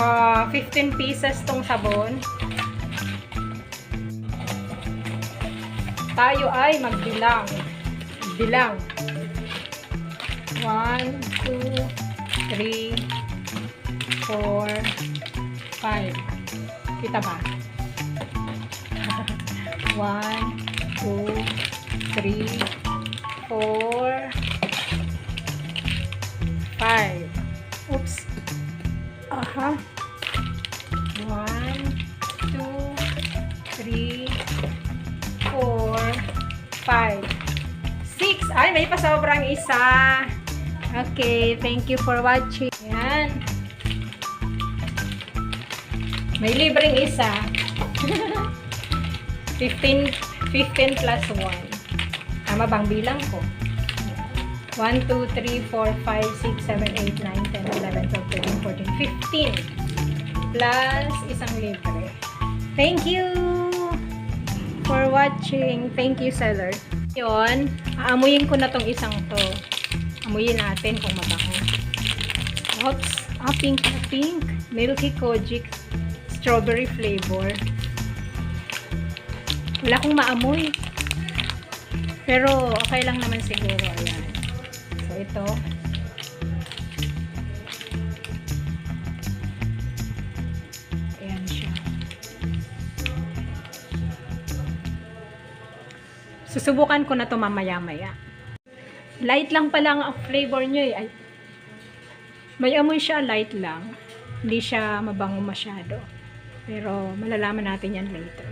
15 pieces tong sabon. Tayo ay magbilang. Bilang. 1, 2, 3, 4, 5. Kita ba? 1, 2, 3, 4, 5. Oops. Aha. 1, 2, 3, 4, 5, 6. Ay, may pasobrang isa. Okay, thank you for watching. Yan. May libreng isa. 15 plus 1. Tama bang bilang ko? 1, 2, 3, 4, 5, 6, 7, 8, 9, 10, 11, 12, 13, 14, 15. Plus isang libre. Thank you for watching. Thank you, seller. Yun, aamuyin ko na tong isang to. Amuyin natin kung mabango. Oops, pink na pink. Milky Kojic strawberry flavor. Wala akong maamoy. Pero okay lang naman siguro. Ayan. So ito. Ayan siya. Susubukan ko na to mamaya-maya. Light lang pala ang flavor nyo eh. Ay, may amoy siya, light lang. Hindi siya mabango masyado. Pero malalaman natin yan later.